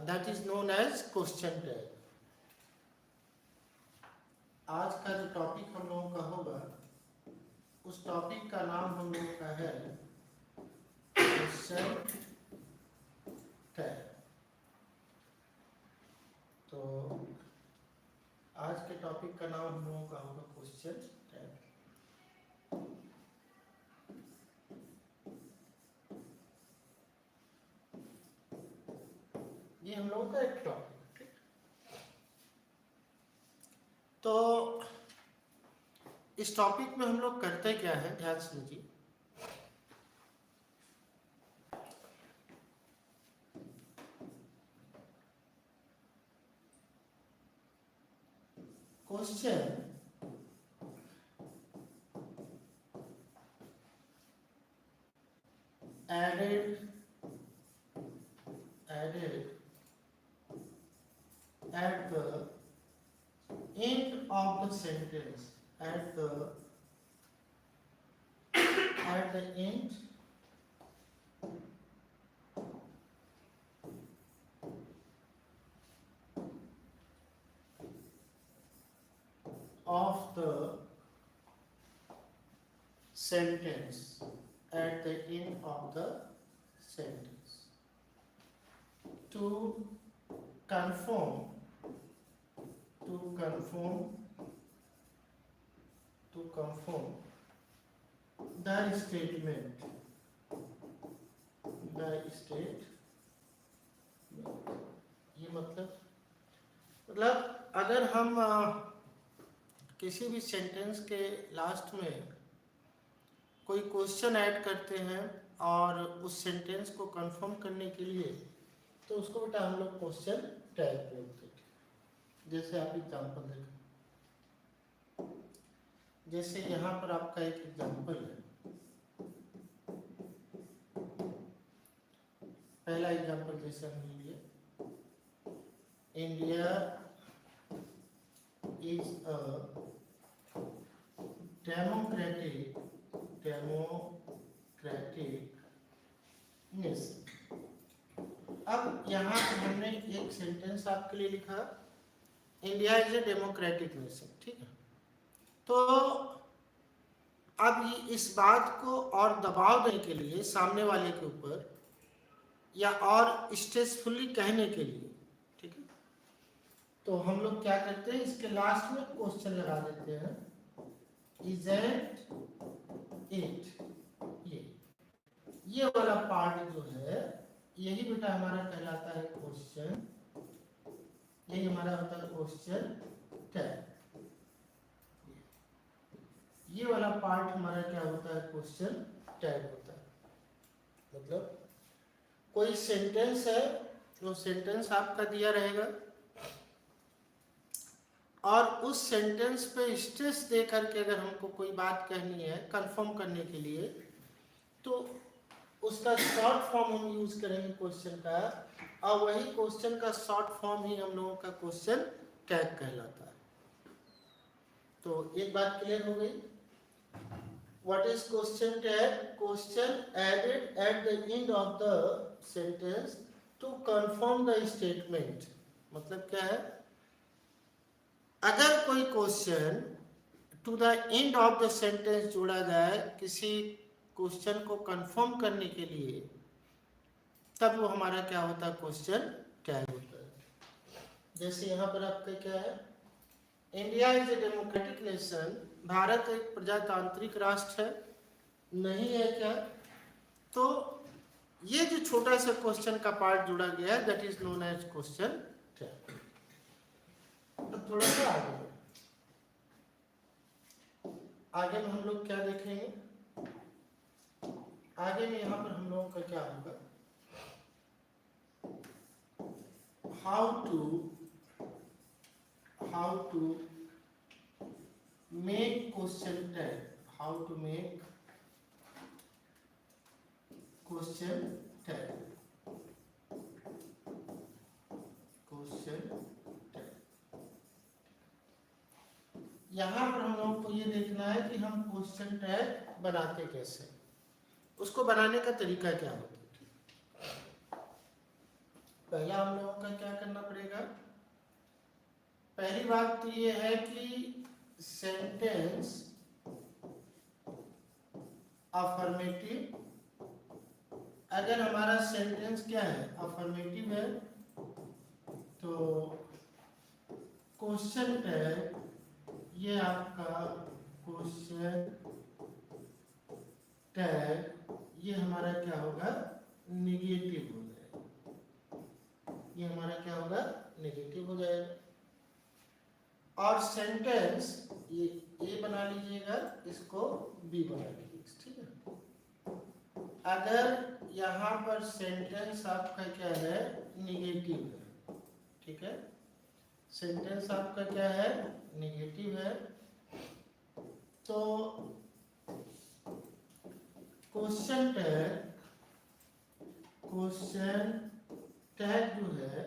That is known as question tag. आज का जो टॉपिक हम लोगों का होगा उस टॉपिक का नाम हम लोगों का है क्वेश्चन टैग। तो आज के टॉपिक का नाम हम लोगों का होगा क्वेश्चन टैग। ये हम लोगों का एक टॉपिक है। तो इस टॉपिक में हम लोग करते क्या है, ध्यान सुनिए। Question added at the end of the sentence, at the end of the sentence, at the end of the sentence, to confirm the statement, ये मतलब अगर हम किसी भी सेंटेंस के लास्ट में कोई क्वेश्चन ऐड करते हैं और उस सेंटेंस को कंफर्म करने के लिए, तो उसको बेटा हम लोग क्वेश्चन टैग बोलते हैं। जैसे आप एग्जांपल देखें, जैसे यहाँ पर आपका एक एग्जांपल है। पहला एग्जांपल जैसे हम लिए, India is a democratic nation. अब यहाँ पे हमने एक सेंटेंस आपके लिए लिखा, India is a democratic nation, ठीक है। तो अब इस बात को और दबाव देने के लिए सामने वाले के ऊपर, या और स्ट्रेसफुली कहने के लिए, ठीक है, तो हम लोग क्या करते हैं, इसके लास्ट में क्वेश्चन लगा देते हैं, इजंट इट। ये वाला पार्ट जो है, यही बेटा हमारा कहलाता है क्वेश्चन, यही हमारा होता है क्वेश्चन टैग। ये वाला पार्ट हमारा क्या होता है, क्वेश्चन टैग होता है। मतलब कोई सेंटेंस है, वो सेंटेंस आपका दिया रहेगा और उस सेंटेंस पे स्ट्रेस दे करके अगर हमको कोई बात कहनी है कंफर्म करने के लिए, तो उसका शॉर्ट फॉर्म हम यूज करेंगे क्वेश्चन का, और वही क्वेश्चन का शॉर्ट फॉर्म ही हम लोगों का क्वेश्चन टैग कहलाता है। तो एक बात क्लियर हो गई। What is question tag? Question added at the end of the sentence to confirm the statement। मतलब क्या है, अगर कोई question to the end of the sentence जोड़ा जाए किसी क्वेश्चन को कंफर्म करने के लिए, तब वो हमारा क्या होता है, क्वेश्चन टैग होता है। जैसे यहाँ पर आपका क्या है, India is a democratic nation, Bharat एक प्रजातांत्रिक राष्ट्र है, नहीं है क्या। तो ये जो छोटा सा क्वेश्चन का पार्ट जुड़ा गया है, that is known as question tag. अब थोड़ा सा आगे में हम लोग क्या देखेंगे, आगे में यहाँ पर हम लोगों का क्या होगा, how to make question tag, how to make question tag, यहाँ पर हम लोगों को ये देखना है कि हम क्वेश्चन टैग बनाते कैसे, उसको बनाने का तरीका क्या होता है। पहला हम लोगों का क्या करना पड़ेगा, पहली बात तो ये है कि सेंटेंस अफर्मेटिव, अगर हमारा सेंटेंस क्या है, अफर्मेटिव है, तो क्वेश्चन टैग ये आपका क्वेश्चन टैग ये हमारा क्या होगा, निगेटिव हो जाएगा, ये हमारा क्या होगा, निगेटिव हो जाएगा। और सेंटेंस ये ए बना लीजिएगा, इसको बी बना लीजिएगा, ठीक है। अगर यहाँ पर सेंटेंस आपका क्या है, निगेटिव है, ठीक है, सेंटेंस आपका क्या है, निगेटिव है, तो क्वेश्चन टैग जो है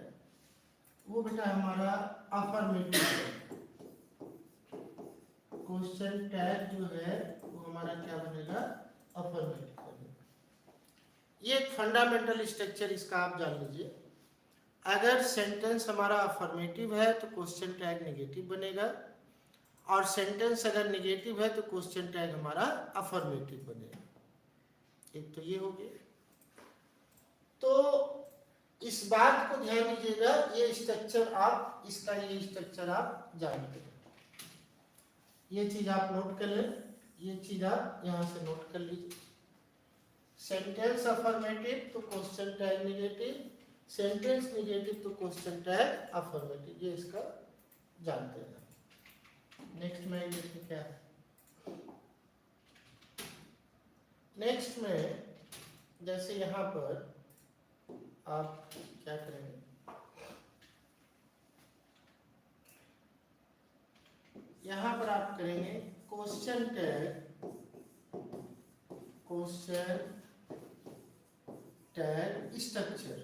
वो बेटा हमारा अफर्मेटिव है। क्वेश्चन टैग जो है वो हमारा क्या बनेगा, अफर्मेटिव बनेगा। ये एक फंडामेंटल स्ट्रक्चर इसका आप जान लीजिए। अगर सेंटेंस हमारा अफर्मेटिव है तो क्वेश्चन टैग नेगेटिव बनेगा, और सेंटेंस अगर नेगेटिव है तो क्वेश्चन टैग हमारा अफर्मेटिव बनेगा। एक तो ये हो गया। तो इस बात को ध्यान दीजिएगा, ये स्ट्रक्चर आप इसका ये स्ट्रक्चर आप जानते हैं, ये चीज आप नोट कर लें, ये चीज आप यहां से नोट कर लीजिए। सेंटेंस अफर्मेटिव तो question tag negative, sentence negative तो क्वेश्चन टैग अफर्मेटिव, ये इसका जानते हैं। नेक्स्ट में देखिए क्या है, नेक्स्ट में जैसे यहाँ पर आप क्या करेंगे, यहाँ पर आप करेंगे क्वेश्चन टैग स्ट्रक्चर।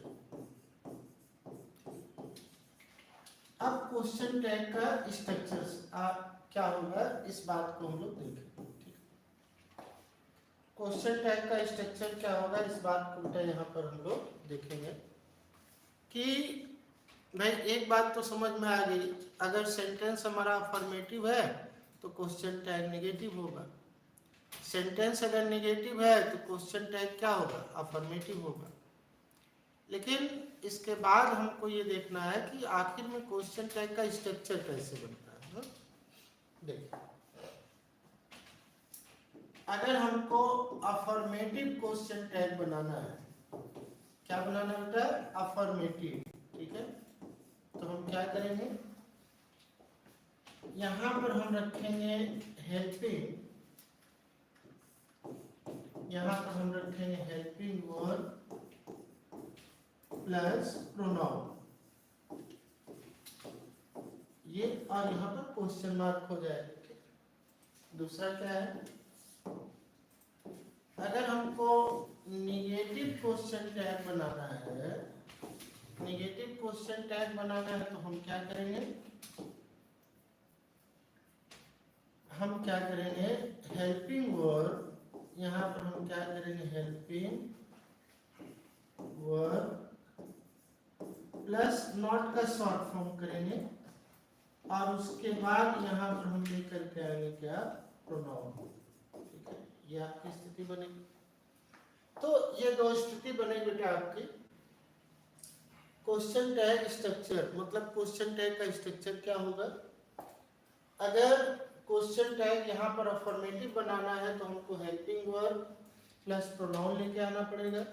अब क्वेश्चन टैग का स्ट्रक्चर क्या होगा, इस बात को हम लोग देखेंगे, ठीक है। क्वेश्चन टैग का स्ट्रक्चर क्या होगा, इस बात को बेटा यहाँ पर हम लोग देखेंगे कि भाई एक बात तो समझ में आ गई, अगर सेंटेंस हमारा अफर्मेटिव है तो क्वेश्चन टैग नेगेटिव होगा, सेंटेंस अगर नेगेटिव है तो क्वेश्चन टैग क्या होगा, अफर्मेटिव होगा। लेकिन इसके बाद हमको ये देखना है कि आखिर में क्वेश्चन टैग का स्ट्रक्चर कैसे बनता है। देखिए, अगर हमको अफर्मेटिव क्वेश्चन टैग बनाना है, क्या बनाना बेटा, अफर्मेटिव, ठीक है, तो हम क्या करेंगे, यहां पर हम रखेंगे हेल्पिंग, यहां पर हम रखेंगे हेल्पिंग वर्ब प्लस प्रोनाउन, ये, और यहाँ पर क्वेश्चन मार्क हो जाएगा। दूसरा क्या है, अगर हमको निगेटिव क्वेश्चन टैग बनाना है, निगेटिव क्वेश्चन टैग बनाना है तो हम क्या करेंगे, हम क्या करेंगे, हेल्पिंग वर्ब, यहाँ पर हम क्या करेंगे, हेल्पिंग वर्ब प्लस नॉट का शॉर्ट फॉर्म करेंगे, और उसके बाद यहाँ पर हम लेकर के आएंगे क्या, प्रोनाउन, ठीक है, ये आपकी स्थिति बनेगी। तो ये दो स्थिति बनेगी बेटा आपकी। क्वेश्चन टैग स्ट्रक्चर मतलब क्वेश्चन टैग का स्ट्रक्चर क्या होगा, अगर क्वेश्चन टैग यहाँ पर अफर्मेटिव बनाना है तो हमको हेल्पिंग वर्ब प्लस प्रोनाउन लेके आना पड़ेगा।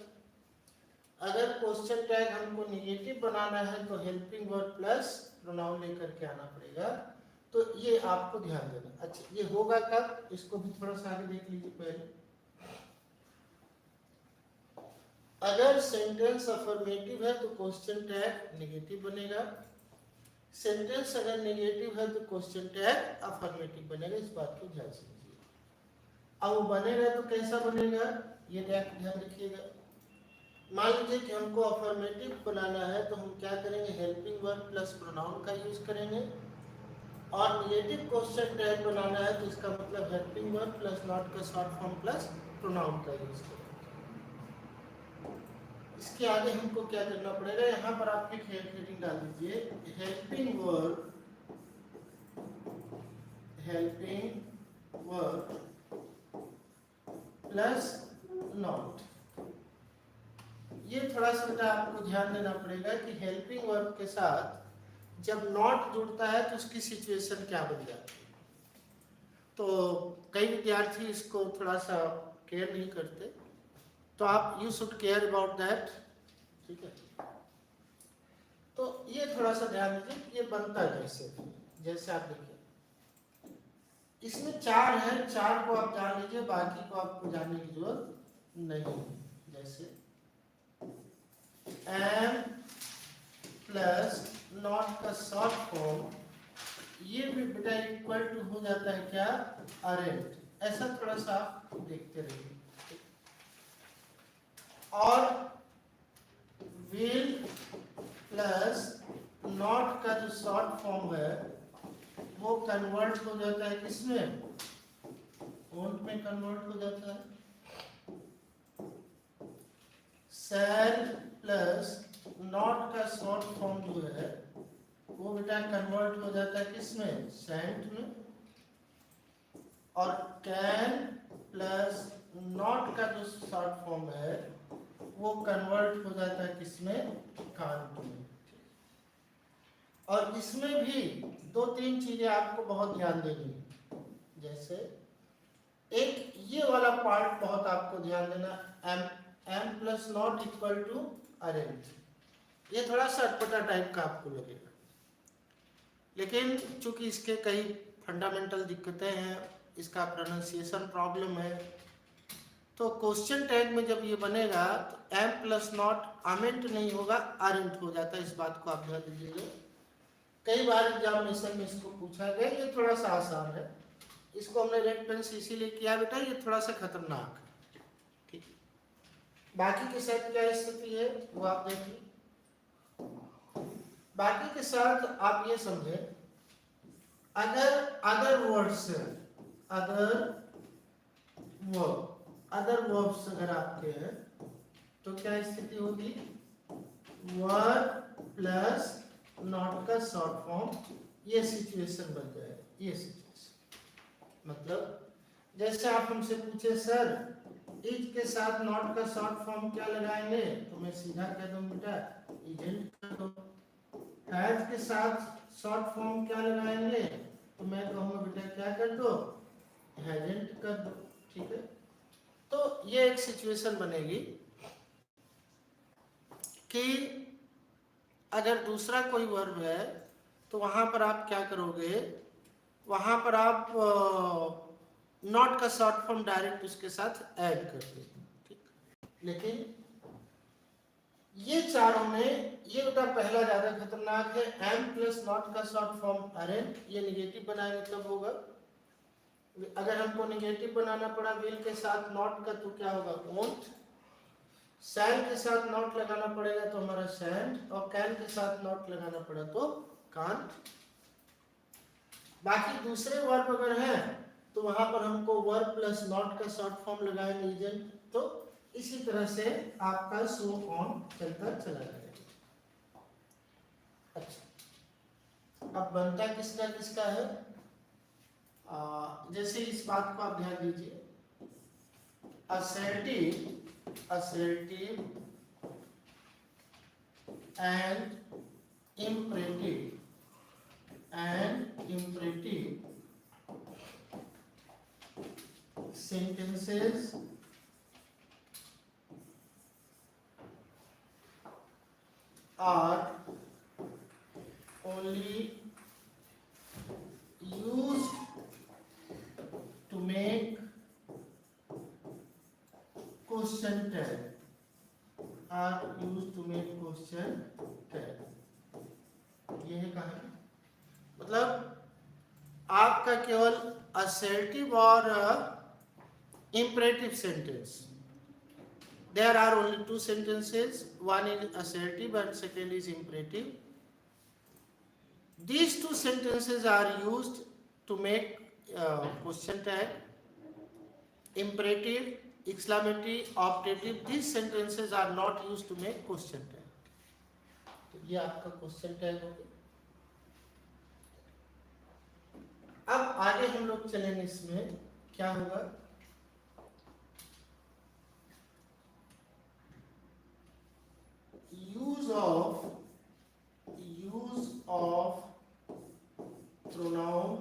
अगर क्वेश्चन टैग हमको नेगेटिव बनाना है तो हेल्पिंग वर्ब प्लस प्रोनाउन लेकर के आना पड़ेगा। तो ये आपको ध्यान देना। अच्छा, ये होगा कब, इसको भी थोड़ा सा आगे देख लीजिए। पहले अगर सेंटेंस अफर्मेटिव है तो क्वेश्चन टैग नेगेटिव बनेगा, सेंटेंस अगर नेगेटिव है तो क्वेश्चन टैग अफर्मेटिव बनेगा। इस बात को ध्यान से लीजिए। अब वो बनेगा तो कैसा बनेगा, ये ध्यान रखिएगा। मान लीजिए कि हमको अफर्मेटिव बनाना है तो हम क्या करेंगे, हेल्पिंग वर्ब प्लस प्रोनाउन का यूज करेंगे, और नेगेटिव क्वेश्चन टैग बनाना है तो इसका मतलब हेल्पिंग वर्ब प्लस नॉट का शॉर्ट फॉर्म प्लस प्रोनाउन का यूज करेंगे। इसके आगे हमको क्या करना पड़ेगा, यहाँ पर आप एक हेडिंग डाल दीजिए, हेल्पिंग वर्ब प्लस नॉट। ये थोड़ा सा बेटा आपको ध्यान देना पड़ेगा कि हेल्पिंग वर्ब के साथ जब नॉट जुड़ता है तो उसकी सिचुएशन क्या बन जाती है। तो कई विद्यार्थी इसको थोड़ा सा केयर नहीं करते, तो आप you should care about that, ठीक है। तो ये थोड़ा सा ध्यान दीजिए, ये बनता है जैसे आप देखिए इसमें 4 है, 4 को आप जान लीजिए, बाकी को आपको जानने की जरूरत नहीं। जैसे एम प्लस नॉट का शॉर्ट फॉर्म, ये भी बेटा इक्वल टू हो जाता है क्या, अरेंट। ऐसा थोड़ा सा आप देखते रहिए। और विल प्लस नॉट का जो शॉर्ट फॉर्म है वो कन्वर्ट हो जाता है किसमें, वोंट में कन्वर्ट हो जाता है। शैल प्लस नॉट का शॉर्ट फॉर्म जो है वो बेटा कन्वर्ट हो जाता है किसमें, सेंट में। और कैन प्लस नॉट का जो शॉर्ट फॉर्म है वो कन्वर्ट हो जाता है किसमें, कांट में। और इसमें भी 2-3 चीजें आपको बहुत ध्यान देनी है। जैसे एक ये वाला पार्ट बहुत आपको ध्यान देना, M plus not equal to arrange. ये थोड़ा सा अटपटा टाइप का आपको लगेगा, लेकिन चूंकि इसके कई फंडामेंटल दिक्कतें हैं, इसका प्रोनाउंसिएशन प्रॉब्लम है, तो क्वेश्चन टैग में जब ये बनेगा तो एम प्लस नॉट आमेंट नहीं होगा, आरेंट हो जाता है। इस बात को आप ध्यान दीजिएगा, कई बार एग्जामिनेशन में इसको पूछा गया। ये थोड़ा सा आसान है, इसको हमने रेड पेन से इसीलिए किया बेटा, ये थोड़ा सा खतरनाक है, ठीक। बाकी के साथ क्या स्थिति है वो आप देखिए। बाकी के साथ आप ये समझे, अगर अदर वर्ड्स अगर आपके हैं तो क्या स्थिति होगी, वर्ब प्लस नॉट का शॉर्ट फॉर्म, ये सिचुएशन बन जाए। ये सिचुएशन मतलब जैसे आप हमसे पूछे सर इज के साथ नॉट का शॉर्ट फॉर्म क्या लगाएंगे, तो मैं सीधा कह दूं बेटा इजेंट कर दो। हैज के साथ शॉर्ट फॉर्म क्या लगाएंगे, तो मैं कहूंगा बेटा क्या कर दो, हैजेंट कर दो, ठीक है। तो ये एक सिचुएशन बनेगी कि अगर दूसरा कोई वर्ब है तो वहां पर आप क्या करोगे, वहां पर आप नॉट का शॉर्ट फॉर्म डायरेक्ट उसके साथ ऐड कर दो, ठीक। लेकिन ये चारों में ये बेटा पहला ज्यादा खतरनाक है, एम प्लस नॉट का शॉर्ट फॉर्म अरेंट। ये निगेटिव बनाएंगे तब होगा, अगर हमको निगेटिव बनाना पड़ा विल के साथ नॉट का तो क्या होगा, वोंट। सैल के साथ नॉट लगाना पड़ेगा तो हमारा सैंड, और कैन के साथ नॉट लगाना पड़ा तो कांट। बाकी दूसरे वर्ब अगर हैं तो वहां पर हमको वर्ब प्लस नॉट का शॉर्ट फॉर्म लगाएंगे इजेंट। तो इसी तरह से आपका सो ऑन चलता चला जाएगा। अच्छा, अब बनता किसका है, जैसे इस बात को आप ध्यान दीजिए, assertive and imperative sentences are only used to make question tag, ये है कहानी। मतलब आपका केवल assertive और imperative sentence, there are only 2 sentences, one is assertive and second is imperative. These 2 sentences are used to make question tag. Imperative exclamatory, optative, these sentences are not used to make question tag. तो ये आपका question tag हो गया। अब आगे हम लोग चलेंगे, इसमें क्या होगा, use of pronoun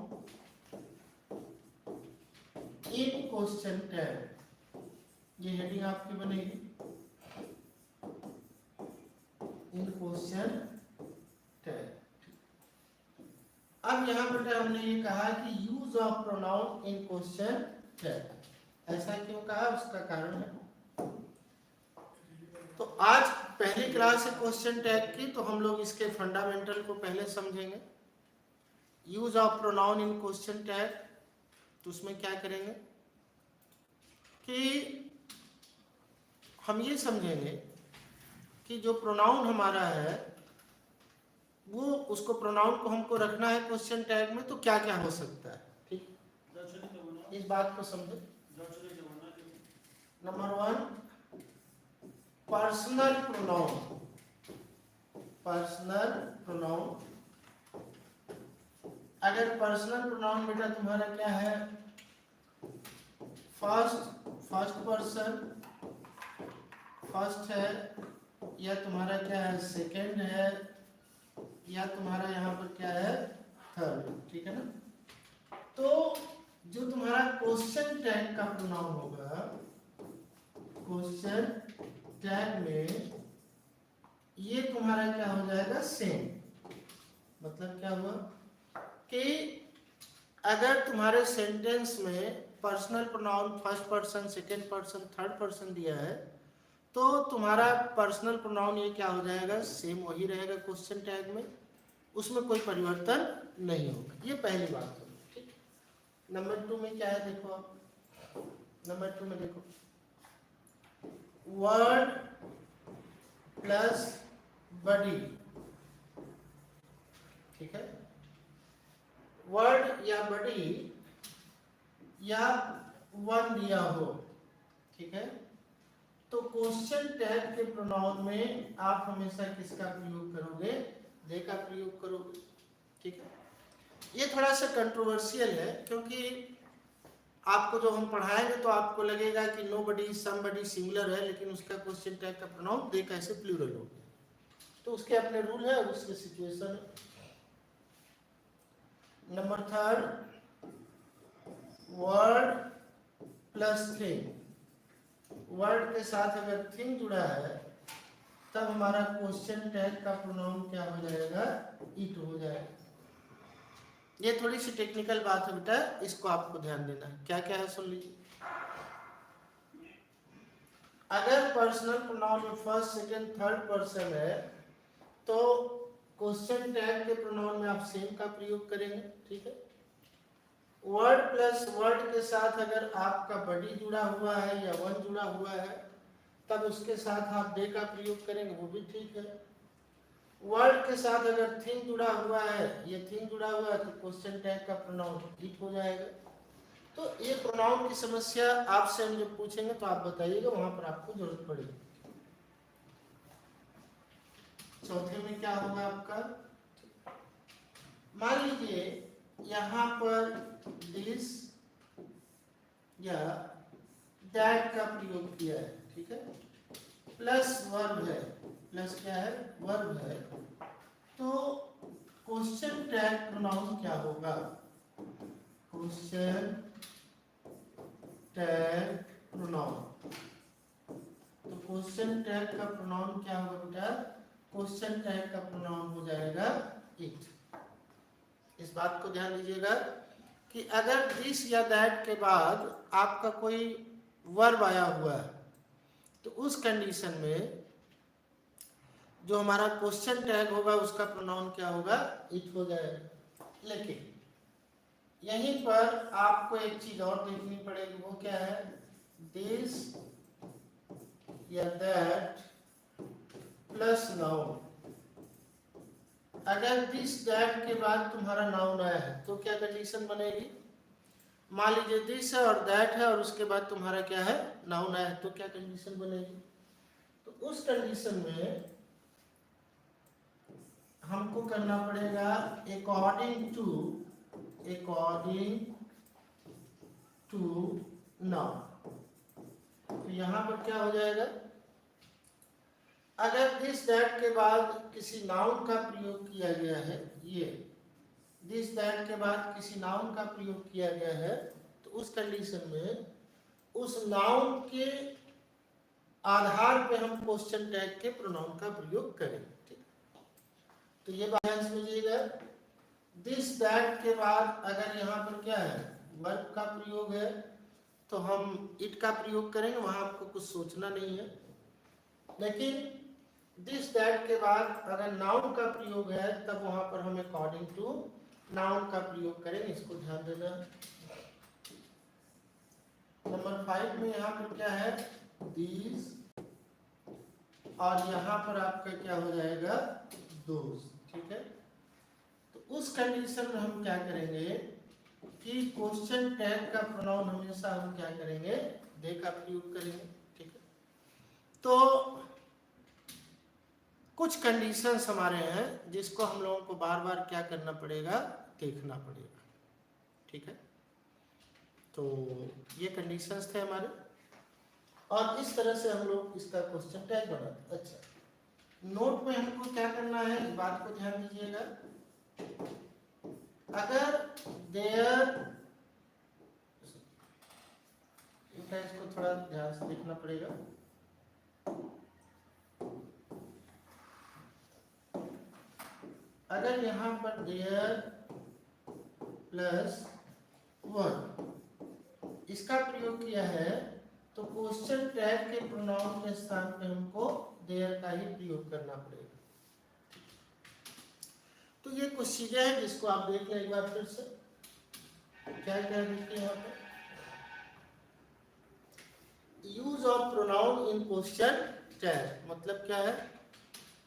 in question tag, ये हेडिंग आपकी बनेगी इन क्वेश्चन टैग। अब यहां पर हमने ये कहा कि use of pronoun in question tag, ऐसा क्यों कहा, उसका कारण है। तो आज पहली क्लास है क्वेश्चन टैग की, तो हम लोग इसके फंडामेंटल को पहले समझेंगे। Use of pronoun in question tag, तो उसमें क्या करेंगे कि हम ये समझेंगे कि जो प्रोनाउन हमारा है वो, उसको प्रोनाउन को हमको रखना है क्वेश्चन टैग में, तो क्या क्या हो सकता है, ठीक, इस बात को समझे। Number 1, personal pronoun. Personal pronoun, अगर पर्सनल प्रोनाउन बेटा तुम्हारा क्या है, फर्स्ट पर्सन फर्स्ट है, या तुम्हारा क्या है सेकंड है, या तुम्हारा यहाँ पर क्या है थर्ड, ठीक है ना। तो जो तुम्हारा क्वेश्चन टैग का प्रोनाउन होगा, क्वेश्चन टैग में ये तुम्हारा क्या हो जाएगा, सेम। मतलब क्या हुआ कि अगर तुम्हारे सेंटेंस में personal pronoun first person, second person, third person दिया है, तो तुम्हारा पर्सनल प्रोनाउन ये क्या हो जाएगा, सेम वही रहेगा क्वेश्चन टैग में, उसमें कोई परिवर्तन नहीं होगा। ये पहली बात है, ठीक। नंबर 2 में क्या है, देखो आप नंबर 2 में देखो, वर्ड प्लस बॉडी, ठीक है। वर्ड या बॉडी या वन दिया हो, ठीक है, तो क्वेश्चन टैग के प्रोनाउन में आप हमेशा किसका प्रयोग करोगे, दे का प्रयोग करोगे, ठीक है। ये थोड़ा सा कंट्रोवर्शियल है, क्योंकि आपको जो हम पढ़ाएंगे तो आपको लगेगा कि नोबडी, समबडी सिंगुलर है, लेकिन उसका क्वेश्चन टैग का प्रोनाउन दे कैसे प्लूरल हो गया, तो उसके अपने रूल है और उसके सिचुएशन है। Number 3, word plus thing. Word के साथ अगर थिंग जुड़ा है, तब हमारा क्वेश्चन टैग का प्रोनाउन क्या हो जाएगा, इट हो जाएगा। ये थोड़ी सी टेक्निकल बात है बेटा, इसको आपको ध्यान देना है। क्या क्या है सुन लीजिए। अगर पर्सनल प्रोनाउन में फर्स्ट, सेकंड, थर्ड पर्सन है, तो क्वेश्चन टैग के प्रोनाउन में आप सेम का प्रयोग करेंगे, ठीक है। वर्ड प्लस वर्ड के साथ अगर आपका बॉडी जुड़ा हुआ है या वन जुड़ा हुआ है, तब उसके साथ आप दे का प्रयोग करेंगे, वो भी ठीक है। वर्ड के साथ अगर थिंग जुड़ा हुआ है, ये थिंग जुड़ा हुआ है, तो क्वेश्चन टैग का प्रोनाउन इट हो जाएगा। तो ये प्रोनाउन की समस्या आपसे हम जब पूछेंगे तो आप बताइएगा, वहां पर आपको जरूरत पड़ेगी। चौथे में क्या होगा आपका, मान लीजिए यहाँ पर दिस या दैट का प्रयोग किया है, ठीक है, प्लस वर्ब है, प्लस क्या है, वर्ब है, तो क्वेश्चन टैग प्रोनाउन क्या होगा, क्वेश्चन टैग प्रोनाउन। तो क्वेश्चन टैग का प्रोनाउन क्या होगा बेटा, क्वेश्चन टैग का प्रोनाउन हो जाएगा इट। इस बात को ध्यान दीजिएगा कि अगर दिस या दैट के बाद आपका कोई वर्ब आया हुआ है, तो उस कंडीशन में जो हमारा क्वेश्चन टैग होगा उसका प्रोनाउन क्या होगा, इट हो जाएगा। लेकिन यहीं पर आपको एक चीज और देखनी पड़ेगी, वो क्या है, दिस या दैट प्लस नाउन। अगर दिस दैट के बाद तुम्हारा नाउन आया है, तो क्या कंडीशन बनेगी, मान लीजिए दिस है और दैट है और उसके बाद तुम्हारा क्या है, नाउन है, तो क्या कंडीशन बनेगी? तो उस कंडीशन में हमको करना पड़ेगा अकॉर्डिंग टू नाउन। तो यहां पर क्या हो जाएगा, अगर दिस दैट के बाद किसी नाउन का प्रयोग किया गया है, ये दिस दैट के बाद किसी नाउन का प्रयोग किया गया है, तो उस कंडीशन में उस नाउन के आधार पे हम क्वेश्चन टैग के प्रोनाउन का प्रयोग करेंगे। ठीक, तो ये बात ध्यान समझिएगा। दिस दैट के बाद अगर यहाँ पर क्या है, वर्ब का प्रयोग है, तो हम इट का प्रयोग करेंगे, वहां आपको कुछ सोचना नहीं है। लेकिन दिस दैट के बाद अगर नाउन का प्रयोग है, तब वहां पर हम अकॉर्डिंग टू नाउन का प्रयोग करेंगे, इसको ध्यान देना। नंबर 5 में यहाँ पर क्या है, दीज, और यहाँ पर आपका क्या हो जाएगा, दोज। ठीक है, तो उस कंडीशन में हम क्या करेंगे कि क्वेश्चन टैग का प्रोनाउन हमेशा हम क्या करेंगे, दे का प्रयोग करेंगे। ठीक है, तो कुछ कंडीशंस हमारे हैं जिसको हम लोगों को बार बार क्या करना पड़ेगा, देखना पड़ेगा। ठीक है, तो ये कंडीशंस थे हमारे, और इस तरह से हम लोग इसका क्वेश्चन टैग बनाते। अच्छा, नोट में हमको क्या करना है, इस बात को ध्यान दीजिएगा। अगर देयर, इसको थोड़ा ध्यान से देखना पड़ेगा। अगर यहाँ पर देयर प्लस वन इसका प्रयोग किया है, तो क्वेश्चन टैग के प्रोनाउन के स्थान पे हमको देयर का ही प्रयोग करना पड़ेगा। तो ये कुछ चीजें हैं जिसको आप देख लें एक बार फिर से। क्या क्या देखिए यहाँ पर, use of pronoun in question tag, मतलब क्या है,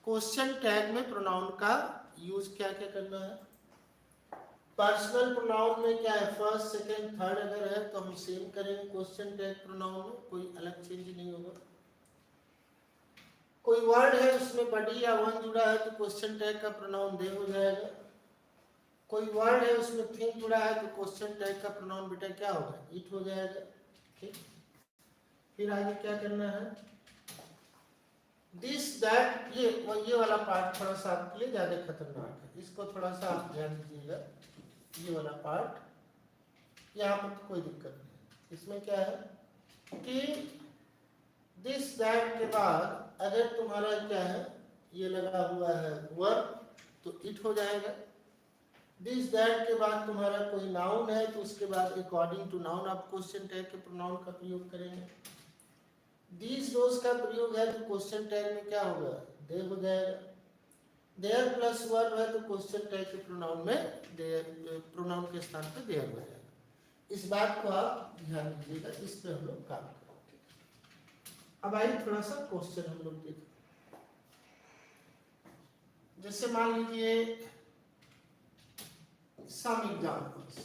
क्वेश्चन टैग में प्रोनाउन का यूज क्या क्या करना है। पर्सनल प्रोनाउन में क्या है, फर्स्ट सेकंड थर्ड अगर है तो हम सेम करेंगे क्वेश्चन टैग प्रोनाउन में, कोई अलग चेंज नहीं होगा। कोई वर्ड है उसमें बडी या वन जुड़ा है तो क्वेश्चन टैग का प्रोनाउन दे हो जाएगा। कोई वर्ड है उसमें थिंग जुड़ा है तो क्वेश्चन टैग का प्रोनाउन बेटा क्या होगा, इट हो जाएगा। ठीक, फिर आगे क्या करना है, दिस दैट, ये वाला पार्ट थोड़ा सा आपके लिए ज्यादा खतरनाक है, इसको थोड़ा सा आप ध्यान दीजिएगा। ये वाला पार्ट यहाँ पर तो कोई दिक्कत नहीं, इसमें क्या है कि दिस दैट के बाद अगर तुम्हारा क्या है, ये लगा हुआ है वर्ब, तो इट हो जाएगा। दिस दैट के बाद तुम्हारा कोई नाउन है तो उसके बाद अकॉर्डिंग टू नाउन आप क्वेश्चन टैग के प्रोनाउन का प्रयोग करेंगे। दीज दोज का प्रयोग है तो क्वेश्चन टैग में क्या होगा, दे हो जाएगा। देयर प्लस वर्ब है तो क्वेश्चन टैग के प्रोनाउन में प्रोनाउन के स्थान पे देयर हो जाएगा। इस बात को आप ध्यान दीजिएगा, इस पे हम लोग काम करेंगे। अब आइए थोड़ा सा क्वेश्चन हम लोग देखें। जैसे मान लीजिए some examples,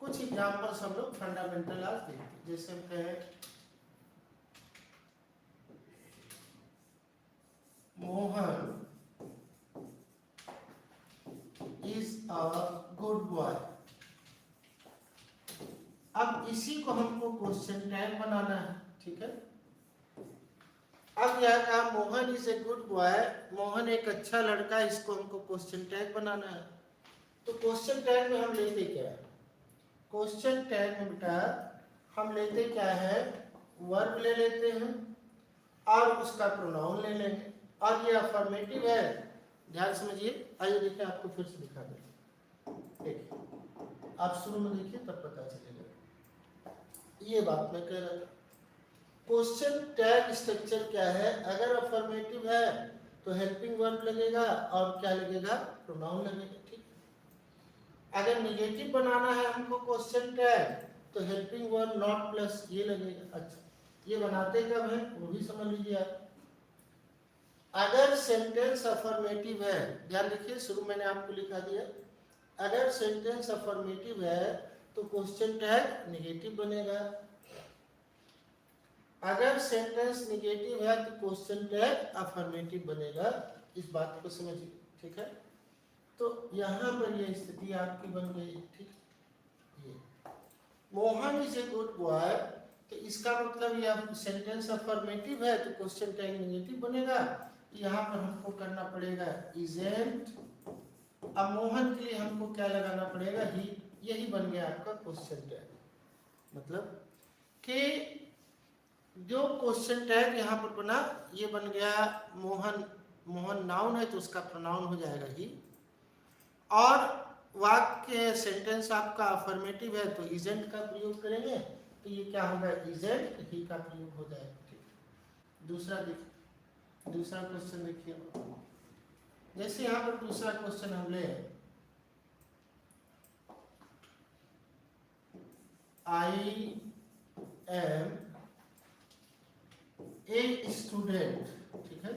कुछ एग्जाम्पल्स हम लोग फंडामेंटल आज देखते हैं। जैसे हम कहें Mohan is a good boy. अब इसी को हमको क्वेश्चन टैग बनाना है। ठीक है, अब यह कहा Mohan is a good boy, Mohan एक अच्छा लड़का, इसको हमको क्वेश्चन टैग बनाना है। तो क्वेश्चन टैग में हम लेते क्या है, क्वेश्चन टैग में बेटा हम लेते क्या है, वर्ब ले लेते हैं और उसका प्रोनाउन ले लेंगे, और ये अफर्मेटिव है, ध्यान समझिए। आइए देखिए, आपको फिर से दिखा दें। देखिए, आप शुरू में देखिए तब पता चलेगा। ये बात मैं कह रहा था, क्वेश्चन टैग स्ट्रक्चर क्या है, अगर अफर्मेटिव है तो हेल्पिंग वर्ब लगेगा और क्या लगेगा, प्रोनाउन लगेगा। ठीक, अगर नेगेटिव बनाना है हमको क्वेश्चन टैग तो हेल्पिंग वर्ब नॉट प्लस ये लगेगा। अच्छा, ये बनाते कब है वो भी समझ लीजिए आप। अगर सेंटेंस अफर्मेटिव है, ध्यान रखिए शुरू मैंने आपको लिखा दिया, अगर सेंटेंस अफर्मेटिव है तो क्वेश्चन टैग निगेटिव बनेगा, अगर सेंटेंस निगेटिव है तो क्वेश्चन टैग अफर्मेटिव बनेगा। इस बात को समझिए, ठीक है। तो यहाँ पर ये स्थिति आपकी बन गई, ठीक। ये Mohan is a good boy, तो इसका मतलब यह सेंटेंस अफर्मेटिव है तो क्वेश्चन टैग नेगेटिव बनेगा। यहाँ पर हमको करना पड़ेगा इजेंट, अब मोहन के लिए हमको क्या लगाना पड़ेगा, ही, यही बन गया आपका क्वेश्चन टैग। मतलब कि जो क्वेश्चन टैग यहाँ पर बना ये बन गया मोहन, मोहन नाउन है तो उसका प्रोनाउन हो जाएगा ही, और वाक्य सेंटेंस आपका अफर्मेटिव है तो इजेंट का प्रयोग करेंगे, तो ये क्या होगा, इजेंट ही का प्रयोग हो जाएगा, ठीक। दूसरा देखिए, दूसरा क्वेश्चन देखिए, जैसे यहाँ पर दूसरा क्वेश्चन हम ले, आई एम ए स्टूडेंट, ठीक है।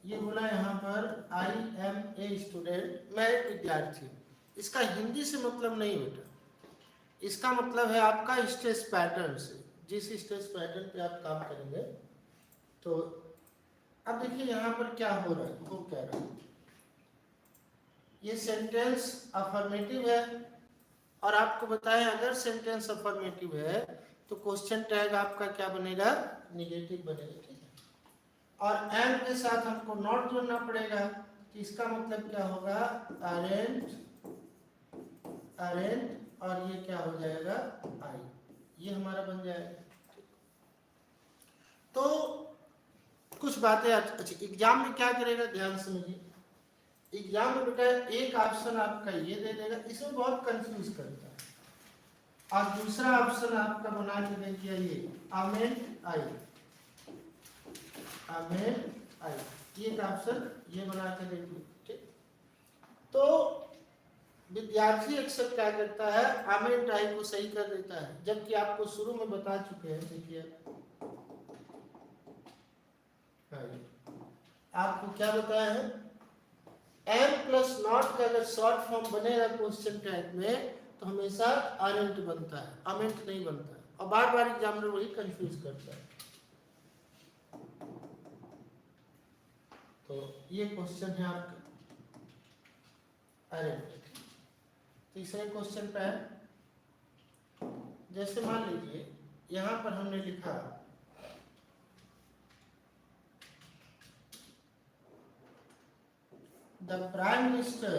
ये बोला यहाँ पर आई एम ए स्टूडेंट, मैं एक विद्यार्थी। इसका हिंदी से मतलब नहीं बेटा, इसका मतलब है आपका स्ट्रेस पैटर्न से, जिस स्ट्रेस पैटर्न पे आप काम करेंगे। तो अब देखिए यहाँ पर क्या हो रहा है, वो क्या रहा है, ये सेंटेंस अफर्मेटिव है और आपको बताएं अगर सेंटेंस अफर्मेटिव है तो क्वेश्चन टैग आपका क्या बनेगा, निगेटिव बनेगा, ठीक है। और एम के साथ हमको नॉट जोड़ना पड़ेगा, तो इसका मतलब क्या होगा, अरेंट, अरेंट, और ये क्या हो जाएगा, आई, ये हमारा बन जाएगा। तो कुछ बातें अच्छी, एग्जाम में क्या करेगा ध्यान समझिए, एग्जाम में बेटा एक ऑप्शन आपका ये दे देगा, इसमें बहुत कंफ्यूज करता है, और दूसरा ऑप्शन आपका बना के दे दिया ये अमेंड आई, अमेंड आई, ये ऑप्शन ये बना के दे दिया, ठीक। तो विद्यार्थी अक्सर क्या करता है, अमेंड आई को सही कर देता है, जबकि आपको शुरू में बता चुके हैं, देखिए आपको क्या बताया है, एम प्लस नॉट का अगर शॉर्ट फॉर्म बनेगा क्वेश्चन टैग में तो हमेशा अरेंट बनता है, अमेंट नहीं बनता है, और बार बार एग्जामिनर वही कंफ्यूज करता है। तो ये क्वेश्चन है आपका अरेंट। तीसरे क्वेश्चन पे है, जैसे मान लीजिए यहां पर हमने लिखा the prime minister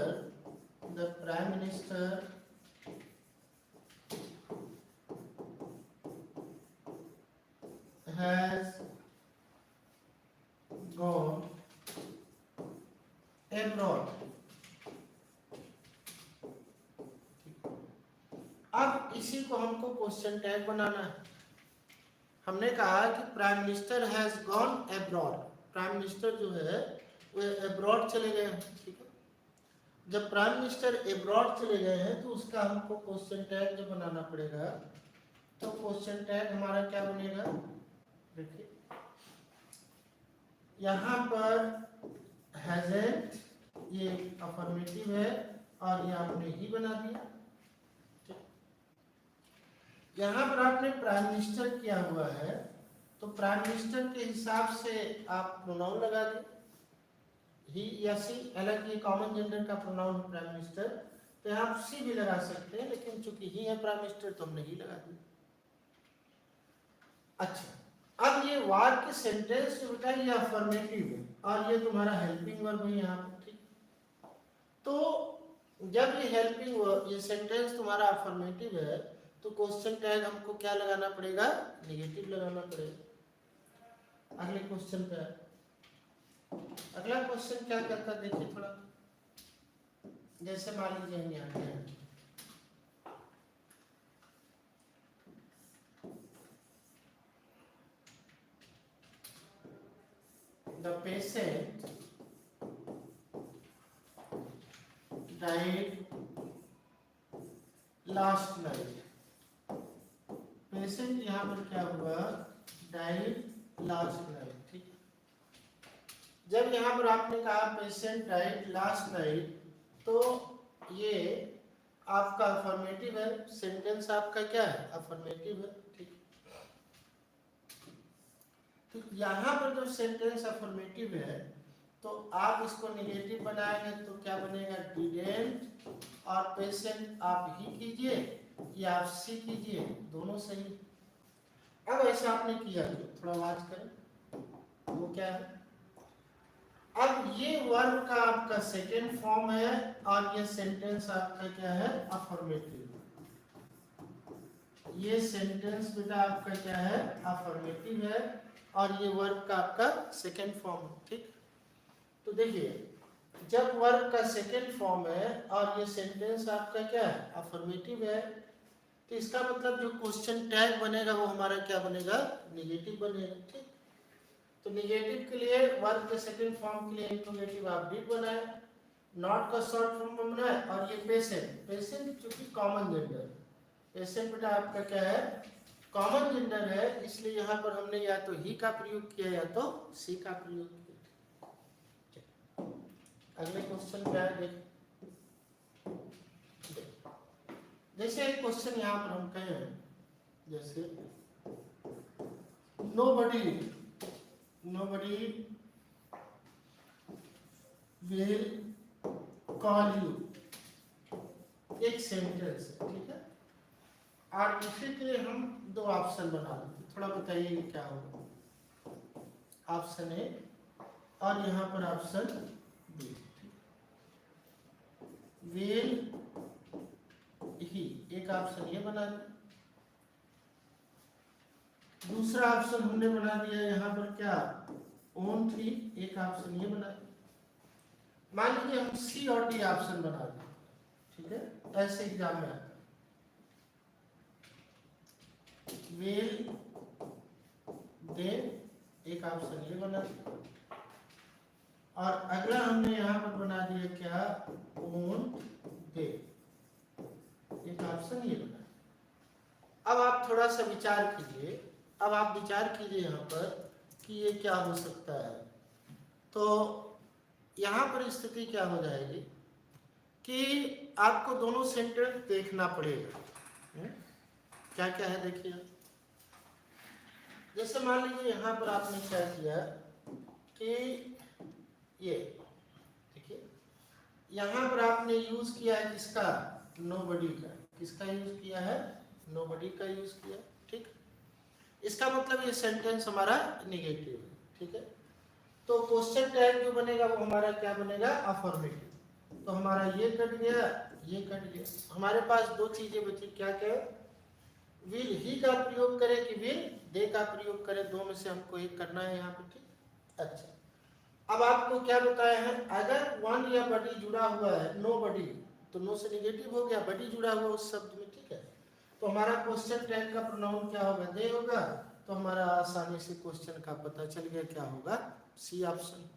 has gone abroad। अब इसी को हमको क्वेश्चन टैग बनाना है। हमने कहा कि prime minister has gone abroad, prime minister जो है वो अब्रॉड चले गए हैं, ठीक है। जब प्राइम मिनिस्टर अब्रॉड चले गए हैं तो उसका हमको क्वेश्चन टैग जो बनाना पड़ेगा, तो क्वेश्चन टैग हमारा क्या बनेगा, देखिए यहाँ पर हैजंट, ये अफर्मेटिव है और ये आपने ही बना दिया, यहाँ पर आपने प्राइम मिनिस्टर किया हुआ है तो प्राइम मिनिस्टर के हिसाब से आप प्रोनाउन लगा दें, ही या सी, हालांकि कॉमन जेंडर का प्रोनाउन है प्राइम मिनिस्टर, तो आप सी भी लगा सकते हैं, लेकिन चूंकि ही है प्राइम मिनिस्टर तो हमने ही लगा दिया। अच्छा, अब ये वाक्य सेंटेंस जो बेटा ये अफर्मेटिव है और ये तुम्हारा हेल्पिंग वर्ब है यहाँ पर, ठीक। तो जब ये हेल्पिंग वर्ब, ये सेंटेंस तुम्हारा अफर्मेटिव है तो क्वेश्चन टैग हमको क्या लगाना पड़ेगा, नेगेटिव लगाना पड़ेगा। अगले क्वेश्चन पे, अगला क्वेश्चन क्या करता है देखिए थोड़ा, जैसे मान लीजिए हम यहाँ हैं, the patient died last night। Patient यहाँ पर क्या हुआ, डाइड लास्ट नाइट, ठीक। जब यहाँ पर आपने कहा पेशेंट डाइड लास्ट नाइट, तो ये आपका अफर्मेटिव है, सेंटेंस आपका क्या है, अफर्मेटिव है, ठीक। तो यहाँ पर जब सेंटेंस अफर्मेटिव है तो आप इसको नेगेटिव बनाएंगे तो क्या बनेगा, डिडेंट, और पेशेंट आप ही कीजिए या आप सी कीजिए, दोनों सही। अब ऐसा आपने किया, थोड़ा आवाज करें, वो क्या है, अब ये वर्ब का आपका सेकेंड फॉर्म है और ये सेंटेंस आपका क्या है, अफर्मेटिव। ये सेंटेंस बेटा आपका क्या है, अफर्मेटिव है, और ये वर्ब का आपका सेकेंड फॉर्म है, ठीक। तो देखिए, जब वर्ब का सेकेंड फॉर्म है और ये सेंटेंस आपका क्या है, अफर्मेटिव है, तो इसका मतलब जो क्वेश्चन टैग बनेगा वो हमारा क्या बनेगा, नेगेटिव बनेगा, ठीक। तो नेगेटिव के लिए वर्ब के सेकंड फॉर्म के लिए इंट्रोगेटिव आप डिड बनाए, नॉट का शॉर्ट फॉर्म बनाए, और ये पेशेंट, पेशेंट चूंकि कॉमन जेंडर, पेशेंट बेटा आपका क्या है, कॉमन जेंडर है, इसलिए यहाँ पर हमने या तो ही का प्रयोग किया या तो सी का प्रयोग किया। अगले क्वेश्चन क्या है, देख, जैसे एक क्वेश्चन यहाँ पर हम कहें, जैसे nobody will call you, एक सेंटेंस है, ठीक है, और इसी के लिए हम दो ऑप्शन बना लेते, थोड़ा बताइए क्या होगा, ऑप्शन ए और यहाँ पर ऑप्शन बी, विल ही, एक ऑप्शन ये बना दिया, दूसरा ऑप्शन हमने बना दिया यहाँ पर क्या, ओन थ्री, एक ऑप्शन ये बना दिया। मान लीजिए हम सी और डी ऑप्शन बना दिए, ठीक है, ऐसे एग्जाम में आता है, विल दे, एक ऑप्शन ये बना दिया, और अगला हमने यहाँ पर बना दिया क्या, ओन दे, एक ऑप्शन ये बना। अब आप थोड़ा सा विचार कीजिए, अब आप विचार कीजिए यहाँ पर कि ये क्या हो सकता है। तो यहाँ पर स्थिति क्या हो जाएगी कि आपको दोनों सेंटेंस देखना पड़ेगा, क्या क्या है देखिए। जैसे मान लीजिए यहाँ पर आपने क्या किया कि ये देखिए, यहाँ पर आपने यूज किया है किसका, नोबडी का, किसका यूज किया है, नोबडी का यूज किया, ठीक। इसका मतलब ये सेंटेंस हमारा नेगेटिव है, ठीक है। तो क्वेश्चन टैग जो बनेगा वो हमारा क्या बनेगा, अफर्मेटिव। तो हमारा ये कट गया, ये कट गया, हमारे पास दो चीजें बची, क्या क्या, विल ही का प्रयोग करें कि विल दे का प्रयोग करें, दो में से हमको एक करना है यहाँ पे, ठीक। अच्छा, अब आपको क्या बताया है, अगर वन या बडी जुड़ा हुआ है, नो बडी, तो नो से नेगेटिव हो गया, बडी जुड़ा हुआ उस शब्द में, ठीक है। तो हमारा क्वेश्चन टैग का प्रोनाउन क्या होगा, दे होगा, तो हमारा आसानी से क्वेश्चन का पता चल गया, क्या होगा, सी ऑप्शन।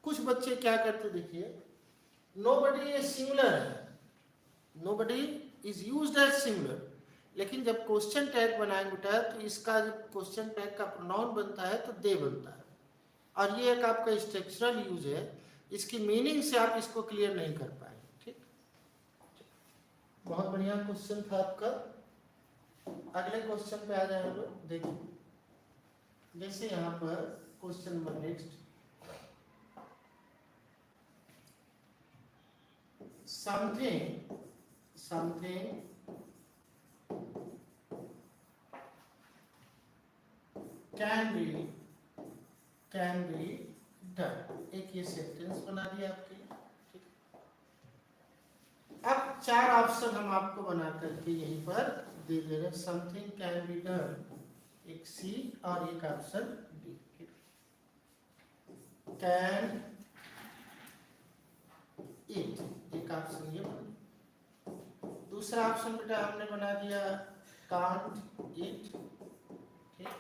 कुछ बच्चे क्या करते देखिए, नोबडी ये सिंगुलर है, nobody is used as singular, लेकिन जब क्वेश्चन टैग बनाएंगे बेटा तो इसका जब क्वेश्चन टैग का प्रोनाउन बनता है तो दे बनता है, और ये एक आपका स्ट्रक्चरल यूज है, इसकी मीनिंग से आप इसको क्लियर नहीं कर पाएंगे, ठीक। बहुत बढ़िया क्वेश्चन था आपका। अगले क्वेश्चन पे आ जाए हम लोग, देखिए, जैसे यहाँ पर question number next, something can be done, एक ये सेंटेंस बना दिया आपके, ठीक। अब चार ऑप्शन हम आपको बना करके यहीं पर दे दे रहे, समथिंग कैन बी डन, एक सी और एक ऑप्शन डी, कैन इट, एक ऑप्शन ये बना, दूसरा ऑप्शन बेटा हमने बना दिया कांट इट, ठीक।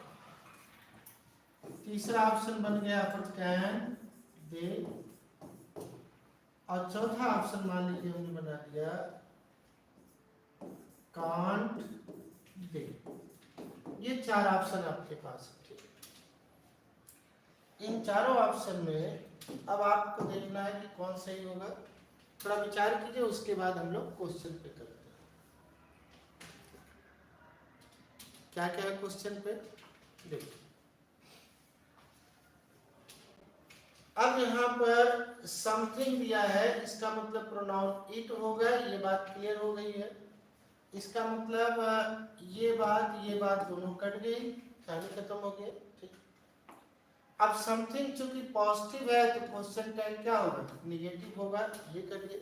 तीसरा ऑप्शन बन गया पर कैन दे, और चौथा ऑप्शन मान लीजिए हमने बना दिया कांट दे। ये चार ऑप्शन आपके पास है, ठीक। इन चारों ऑप्शन में अब आपको देखना है कि कौन सही होगा। थोड़ा विचार कीजिए, उसके बाद हम लोग क्वेश्चन पे करते हैं। क्या क्या है क्वेश्चन पे देखिए। अब यहाँ पर समथिंग दिया है, इसका मतलब प्रोनाउन इट होगा, ये बात क्लियर हो गई है। इसका मतलब ये बात दोनों कट गई, कहानी खत्म हो गई। ठीक, अब समथिंग चूंकि पॉजिटिव है तो क्वेश्चन टैग क्या होगा, निगेटिव होगा, ये कट गए।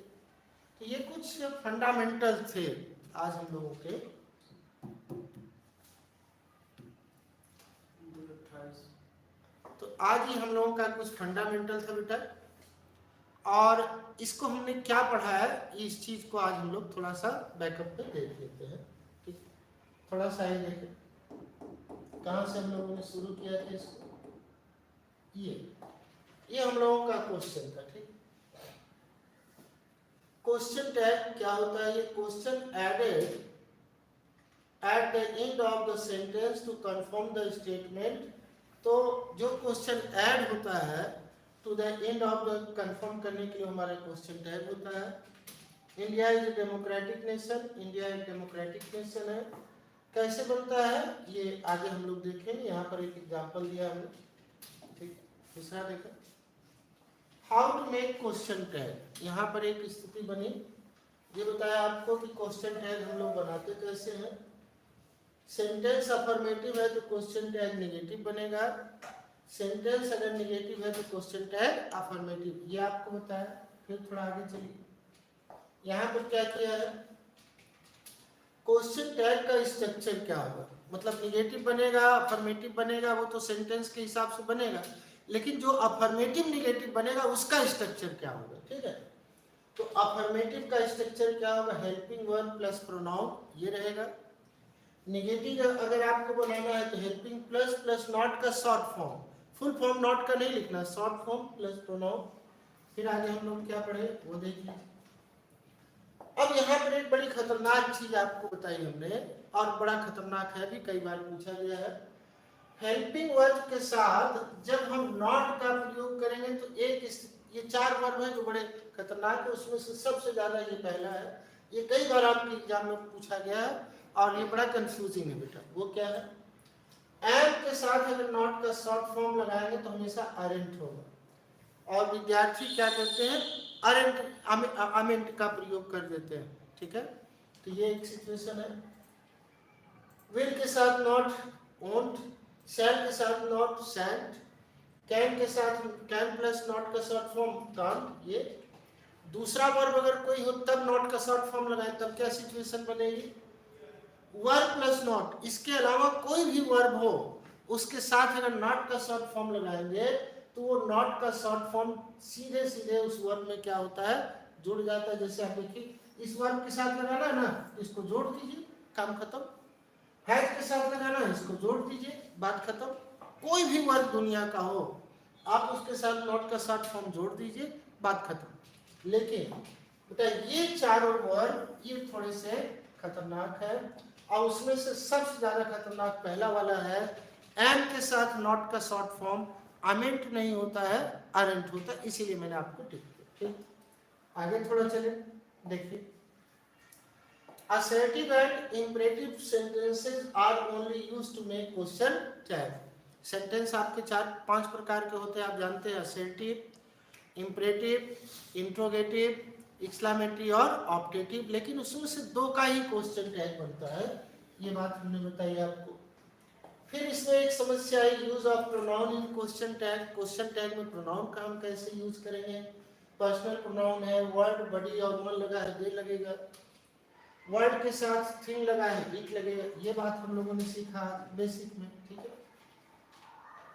तो ये कुछ फंडामेंटल थे आज हम लोगों के। तो आज ही हम लोगों का कुछ फंडामेंटल था बेटा, और इसको हमने क्या पढ़ा है, इस चीज को आज हम लोग थोड़ा सा बैकअप पे देख लेते हैं। ठीक, थोड़ा सा ही देखें कहाँ से हम लोगों ने शुरू किया था इसको। ये हम लोगों का क्वेश्चन था। ठीक, क्वेश्चन टैग क्या होता है, ये question added at the end of the sentence to confirm the statement. तो जो क्वेश्चन ऐड होता है to the end of the confirm करने के लिए हमारा क्वेश्चन टैग होता है। India is a democratic nation, India एक डेमोक्रेटिक नेशन है। कैसे बनता है ये आगे हम लोग देखेंगे। यहाँ पर एक एग्जांपल दिया हमने। ठीक, दूसरा देखें, how to make question tag. यहाँ पर एक स्थिति बनी, ये बताया आपको कि क्वेश्चन टैग हम लोग बनाते कैसे हैं। सेंटेंस अफर्मेटिव है तो क्वेश्चन टैग नेगेटिव बनेगा, सेंटेंस अगर नेगेटिव है तो क्वेश्चन टैग अफर्मेटिव, ये आपको बताया। फिर थोड़ा आगे चलिए, यहाँ पर क्या किया है, क्वेश्चन टैग का स्ट्रक्चर क्या होगा, मतलब नेगेटिव बनेगा अफर्मेटिव बनेगा, वो तो सेंटेंस के हिसाब से बनेगा, लेकिन जो अफर्मेटिव नेगेटिव बनेगा उसका स्ट्रक्चर क्या होगा। ठीक है, तो अफर्मेटिव का स्ट्रक्चर क्या होगा, हेल्पिंग वर्ब प्लस प्रोनाउन, ये रहेगा। नेगेटिव अगर आपको बनाना है तो हेल्पिंग प्लस प्लस नॉट का short form, full form not का नहीं लिखना, शॉर्ट फॉर्म प्लस प्रोनाउन। फिर आगे हम लोग क्या पढ़े वो देखिए। अब यहाँ पर एक बड़ी खतरनाक चीज आपको बताई हमने, और बड़ा खतरनाक है भी, कई बार पूछा गया है। हेल्पिंग वर्ब के साथ जब हम नॉट का प्रयोग करेंगे तो एक ये चार वर्ब है जो बड़े खतरनाक है, उसमें से सबसे ज्यादा ये पहला है। ये कई बार आपके एग्जाम में पूछा गया है और ये बड़ा कंफ्यूजिंग है बेटा। वो क्या है, एम के साथ अगर नॉट का शॉर्ट फॉर्म लगाएंगे तो हमेशा अरेंट होगा, और विद्यार्थी क्या करते हैं, अरेंट अमेंट का प्रयोग कर देते हैं। ठीक है, तो ये एक सिचुएशन है। विल के साथ नॉट ओन्ड, शैल के साथ नॉट सैंट, कैन के साथ कैन प्लस नॉट का शॉर्ट फॉर्म कांट। ये दूसरा वर्ब अगर कोई हो तब नॉट का शॉर्ट फॉर्म लगाए तब क्या सिचुएशन बनेगी, वर्ब प्लस नॉट। इसके अलावा कोई भी वर्ब हो उसके साथ अगर नॉट का शॉर्ट फॉर्म लगाएंगे तो वो नॉट का शॉर्ट फॉर्म सीधे सीधे उस वर्ब में क्या होता है, जुड़ जाता है। जैसे आप देखिए, इस वर्ब के साथ लगाना है ना, इसको जोड़ दीजिए, काम खत्म। हैज के साथ लगाना है, इसको जोड़ दीजिए, बात खत्म। कोई भी वर्ब दुनिया का हो, आप उसके साथ नॉट का शॉर्ट फॉर्म जोड़ दीजिए, बात खत्म। लेकिन बेटा ये चारों वर्ब ये थोड़े से खतरनाक है, और उसमें से सबसे ज्यादा खतरनाक पहला वाला है। एम के साथ नॉट का शॉर्ट फॉर्म अमेंट नहीं होता है, अरेंट होता है, इसीलिए मैंने आपको टिक किया। ठीक, आगे थोड़ा चले देखिए। Assertive and imperative sentences are only used to make question tag. Sentence आपके 4-5 प्रकार के होते हैं, आप जानते हैं, assertive, imperative, interrogative, एक्सक्लेमेटरी और ऑप्टेटिव, लेकिन उसमें से दो का ही क्वेश्चन टैग बनता है, ये बात हमने बताई आपको। फिर इसमें एक समस्या है, use of pronoun in question tag. Question tag में प्रोनाउन का हम कैसे यूज करेंगे, पर्सनल प्रोनाउन है, वर्ड बडी और वन लगा है, दे लगेगा, वर्ड के साथ थिंग लगा है, इट लगेगा, ये बात हम लोगों ने सीखा बेसिक में। ठीक है,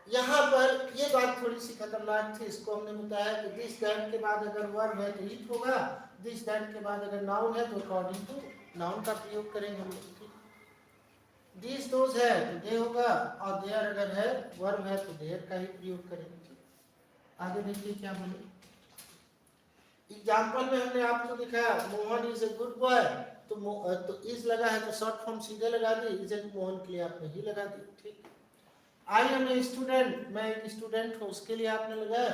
यहाँ पर ये बात थोड़ी सी खतरनाक थी, इसको हमने बताया कि दिस दैट के बाद अगर वर्ब है तो इट होगा, दिस दैट के बाद अगर नाउन है तो अकॉर्डिंग टू नाउन का प्रयोग करेंगे हम लोग। दिस दोज है तो दे होगा, और देयर अगर है वर्ब है तो देयर का ही प्रयोग करेंगे। आगे देखिए क्या बोले, एग्जाम्पल में हमने आपको दिखाया Mohan is a good boy, तो इज लगा है तो शॉर्ट फॉर्म सीधे लगा दी, इज ए मोहन के लिए आपने ही लगा दी। ठीक, आई एम ए स्टूडेंट, मैं एक स्टूडेंट हूँ, उसके लिए आपने लगाया,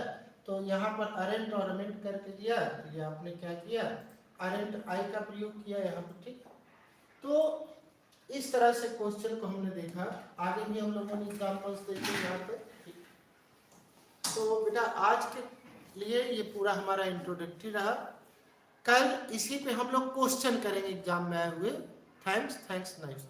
तो यहाँ पर अरेंट और अमेंट करके दिया, तो ये आपने क्या किया, अरेंट आई का प्रयोग किया यहाँ पर, ठीक। तो इस तरह से क्वेश्चन को हमने देखा, आगे भी हम लोगों ने एग्जाम्पल्स देखे यहाँ पे। तो बेटा आज के लिए ये पूरा हमारा इंट्रोडक्टरी रहा, कल इसी पे हम लोग क्वेश्चन करेंगे एग्जाम में आए हुए। Thanks nice.